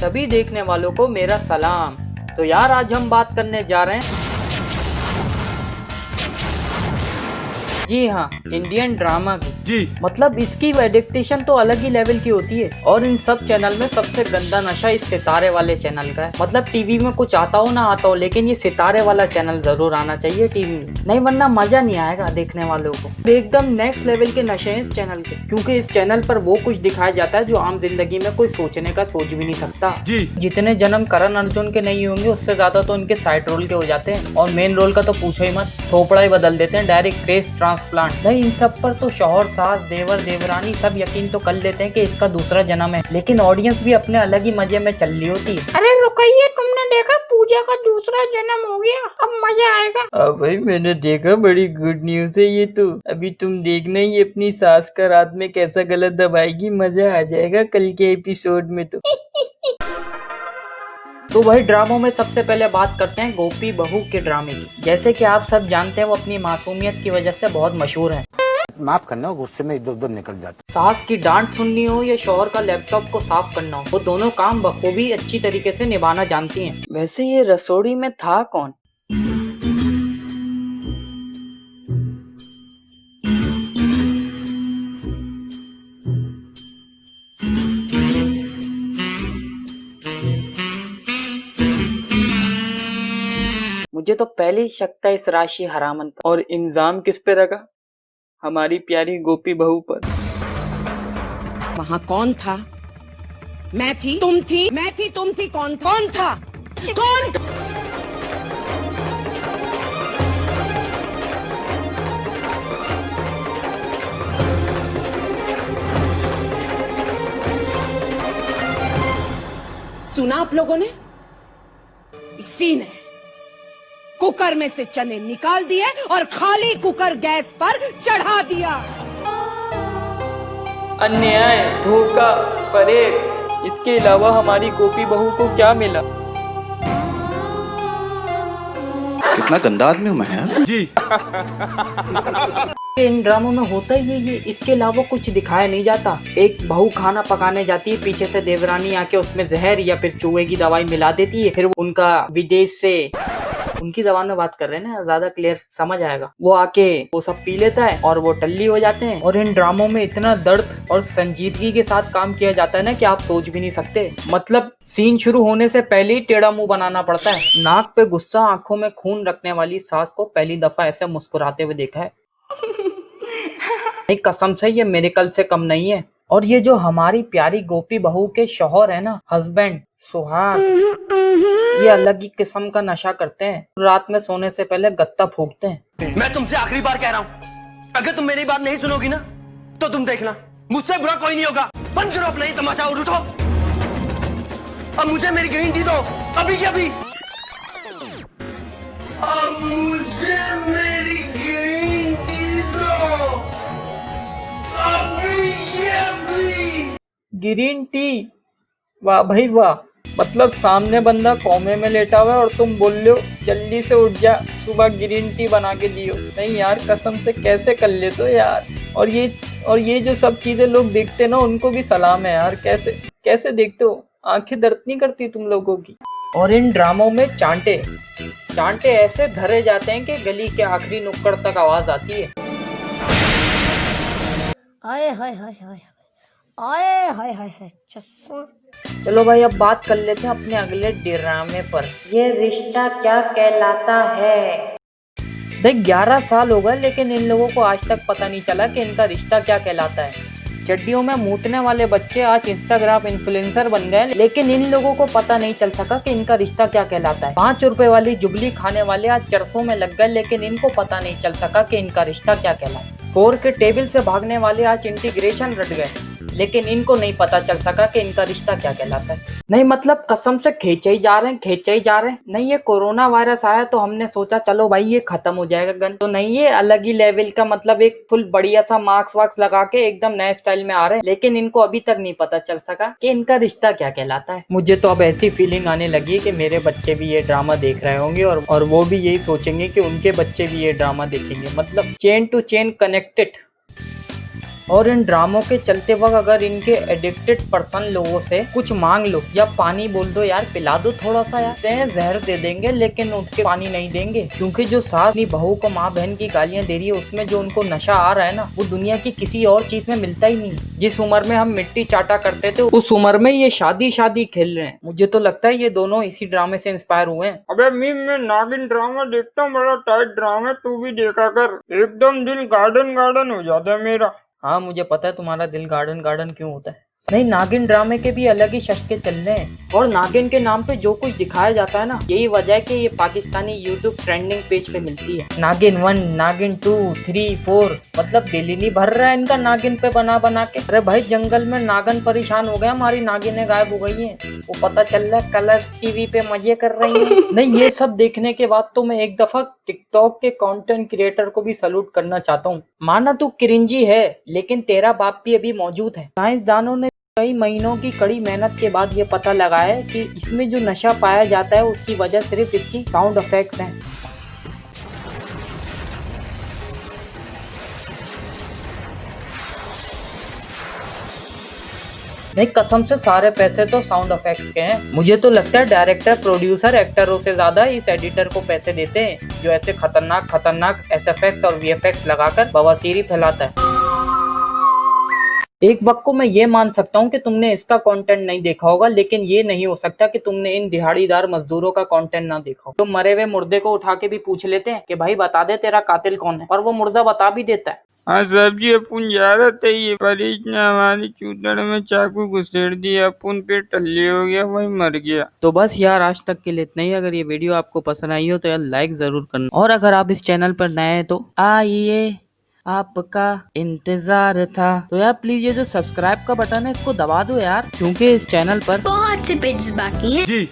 सभी देखने वालों को मेरा सलाम। तो यार आज हम बात करने जा रहे हैं, जी हाँ, इंडियन ड्रामा की। जी मतलब इसकी एडिक्टेशन तो अलग ही लेवल की होती है। और इन सब चैनल में सबसे गंदा नशा इस सितारे वाले चैनल का है। मतलब टीवी में कुछ आता हो ना आता हो, लेकिन ये सितारे वाला चैनल जरूर आना चाहिए टीवी में, नहीं वरना मजा नहीं आएगा देखने वालों को। एकदम नेक्स्ट लेवल के नशे हैं इस चैनल के, क्योंकि इस चैनल पर वो कुछ दिखाया जाता है जो आम जिंदगी में कोई सोचने का सोच भी नहीं सकता। जी जितने जन्म करण अर्जुन के नहीं होंगे उससे ज्यादा तो इनके साइड रोल के हो जाते हैं, और मेन रोल का तो पूछो ही मत, थोपड़ा ही बदल देते हैं, डायरेक्ट फेस ट्रांसप्लांट। नहीं इन सब पर तो शौहर, सास, देवर, देवरानी सब यकीन तो कर लेते हैं कि इसका दूसरा जन्म है, लेकिन ऑडियंस भी अपने अलग ही मजे में चल रही होती है। अरे रुकिए, तुमने देखा पूजा का दूसरा जन्म हो गया, अब मजा आएगा। भाई मैंने देखा, बड़ी गुड न्यूज है ये तो। अभी तुम देखना ही अपनी सास का रात में कैसा गलत दबाएगी, मजा आ जाएगा कल के एपिसोड में तो भाई ड्रामों में सबसे पहले बात करते हैं गोपी बहू के ड्रामे की। जैसे कि आप सब जानते हैं वो अपनी मासूमियत की वजह से बहुत मशहूर हैं। माफ करना, गुस्से में इधर उधर निकल जाता। सास की डांट सुननी हो या शौहर का लैपटॉप को साफ करना हो, वो दोनों काम बखूबी अच्छी तरीके से निभाना जानती हैं। वैसे ये रसोड़ी में था कौन? मुझे तो पहले ही शक था इस राशि हरामन पर। और इल्जाम किस पे रखा? हमारी प्यारी गोपी बहू पर। वहाँ कौन था? मैं थी, तुम थी, मैं थी, तुम थी, कौन था? कौन? सुना आप लोगों ने? इसी ने कुकर में से चने निकाल दिए और खाली कुकर गैस पर चढ़ा दिया। अन्याय, धोखा, फरेब, इसके अलावा हमारी गोपी बहू को क्या मिला? कितना गंदा आदमी हूँ मैं यार। जी इन ड्रामों में होता ही ये, इसके अलावा कुछ दिखाया नहीं जाता। एक बहू खाना पकाने जाती है, पीछे से देवरानी आके उसमें जहर या फिर चूहे की दवाई मिला देती है, फिर उनका विदेश से, उनकी जबान में बात कर रहे हैं ना, ज्यादा क्लियर समझ आएगा, वो आके वो सब पी लेता है और वो टल्ली हो जाते हैं। और इन ड्रामों में इतना दर्द और संजीदगी के साथ काम किया जाता है ना कि आप सोच भी नहीं सकते। मतलब सीन शुरू होने से पहले ही टेढ़ा मुंह बनाना पड़ता है। नाक पे गुस्सा, आंखों में खून रखने वाली सास को पहली दफा ऐसे मुस्कुराते हुए देखा है। नहीं कसम से ये मिरेकल से कम नहीं है। और ये जो हमारी प्यारी गोपी बहू के शौहर है ना, हस्बैंड सुहाग, ये अलग ही किस्म का नशा करते हैं। रात में सोने से पहले गत्ता फूकते हैं। मैं तुमसे आखिरी बार कह रहा हूँ, अगर तुम मेरी बात नहीं सुनोगी ना तो तुम देखना मुझसे बुरा कोई नहीं होगा। बंद करो अपना ये तमाशा और उठो। अब मुझे मेरी ग्रीन टी दो, अभी की अभी। अब मुझे मेरी ग्रीन टी दो, अभी की अभी। Green tea? वाह भाई वाह। मतलब सामने बंदा कोमे में लेटा हुआ है और तुम बोल रहे हो जल्दी से उठ जा, सुबह ग्रीन टी बना के दियो। नहीं यार कसम से कैसे कर लेते हो यार। और ये जो सब चीजें लोग देखते ना, उनको भी सलाम है यार। कैसे देखते हो? आंखें दर्द नहीं करती तुम लोगों की? और इन ड्रामों में चांटे ऐसे धरे जाते हैं कि गली के आखिरी नुक्कड़ तक आवाज आती है। आए हाय हाय हाय आए हाय हाय हाय चस्सा। चलो भाई अब बात कर लेते हैं अपने अगले ड्रामे पर। ये रिश्ता क्या कहलाता है। देख 11 साल हो गए लेकिन इन लोगों को आज तक पता नहीं चला कि इनका रिश्ता क्या कहलाता है। चड्डियों में मूतने वाले बच्चे आज इंस्टाग्राम इन्फ्लुएंसर बन गए, लेकिन इन लोगों को पता नहीं चल सका कि इनका रिश्ता क्या कहलाता है। 5 रुपए वाली जुबली खाने वाले आज चरसों में लग गए, लेकिन इनको पता नहीं चल सका कि इनका रिश्ता क्या कहलाता है। 4 के टेबल से भागने वाले आज इंटीग्रेशन रट गए, लेकिन इनको नहीं पता चल सका कि इनका रिश्ता क्या कहलाता है। नहीं मतलब कसम से खींचे ही जा रहे हैं। नहीं ये कोरोना वायरस आया तो हमने सोचा चलो भाई ये खत्म हो जाएगा गन, तो नहीं ये अलग ही लेवल का, मतलब एक फुल बढ़िया सा मार्क्स वाक्स लगा के एकदम नए स्टाइल में आ रहे हैं, लेकिन इनको अभी तक नहीं पता चल सका कि इनका रिश्ता क्या कहलाता है। मुझे तो अब ऐसी फीलिंग आने लगी कि मेरे बच्चे भी ये ड्रामा देख रहे होंगे और वो भी यही सोचेंगे कि उनके बच्चे भी ये ड्रामा देखेंगे। मतलब चेन टू चेन कनेक्टेड। और इन ड्रामों के चलते वक्त अगर इनके एडिक्टेड पर्सन लोगों से कुछ मांग लो या पानी बोल दो, यार पिला दो थोड़ा सा यार, जहर दे देंगे लेकिन उठ के पानी नहीं देंगे, क्योंकि जो सास अपनी बहू को माँ बहन की गालियां दे रही है उसमें जो उनको नशा आ रहा है ना, वो दुनिया की किसी और चीज में मिलता ही नहीं। जिस उम्र में हम मिट्टी चाटा करते थे उस उम्र में ये शादी खेल रहे हैं। मुझे तो लगता है ये दोनों इसी ड्रामे से इंस्पायर हुए हैं। अबे मीम, मैं नागिन ड्रामा देखता हूँ, बड़ा टाइट ड्रामा है, तू भी देखा कर, एकदम दिल गार्डन गार्डन हो जाता है मेरा। हाँ मुझे पता है तुम्हारा दिल गार्डन गार्डन क्यों होता है। नहीं, नागिन ड्रामे के भी अलग ही शक्के चल रहे हैं और नागिन के नाम पे जो कुछ दिखाया जाता है ना, यही वजह है कि ये पाकिस्तानी यूट्यूब ट्रेंडिंग पेज पे मिलती है। नागिन 1, नागिन 2, 3, 4, मतलब दिल ही नहीं भर रहा है इनका नागिन पे बना के। अरे भाई जंगल में नागन परेशान हो गया, हमारी नागिनें गायब हो गई हैं, वो पता चल रहा है कलर्स टीवी पे मजे कर रही हैं। नहीं, ये सब देखने के बाद तो मैं एक दफा टिकटॉक के कंटेंट क्रिएटर को भी सैल्यूट करना चाहता हूँ। माना तू क्रिंजी है लेकिन तेरा बाप भी अभी मौजूद है। साइंसदानों ने कई महीनों की कड़ी मेहनत के बाद ये पता लगा है कि इसमें जो नशा पाया जाता है उसकी वजह सिर्फ इसकी साउंड इफेक्ट्स हैं। नहीं, कसम से सारे पैसे तो साउंड इफेक्ट्स के हैं। मुझे तो लगता है डायरेक्टर प्रोड्यूसर एक्टरों से ज्यादा इस एडिटर को पैसे देते हैं जो ऐसे खतरनाक एसएफएक्स और वीएफएक्स लगाकर बवासीरी फैलाता है। एक वक्त को मैं ये मान सकता हूँ कि तुमने इसका कंटेंट नहीं देखा होगा, लेकिन ये नहीं हो सकता कि तुमने इन दिहाड़ीदार मजदूरों का कंटेंट ना देखा हो। तो मरे हुए मुर्दे को उठा के भी पूछ लेते हैं कि भाई बता दे तेरा कातिल कौन है, और वो मुर्दा बता भी देता है। हाँ साहब जी, अपन जा रहे थे, ये परीज ने हमारी चूतड़ में चाकू घुसेड़ दिया, अपन पे टल्ली हो गया, वही मर गया। तो बस यार आज तक के लिए इतना ही। अगर ये वीडियो आपको पसंद आई हो तो यार लाइक जरूर करना, और अगर आप इस चैनल पर नए हैं तो आइए, आपका इंतजार था। तो यार प्लीज ये जो सब्सक्राइब का बटन है इसको दबा दो यार, क्योंकि इस चैनल पर बहुत से पेजेस बाकी हैं।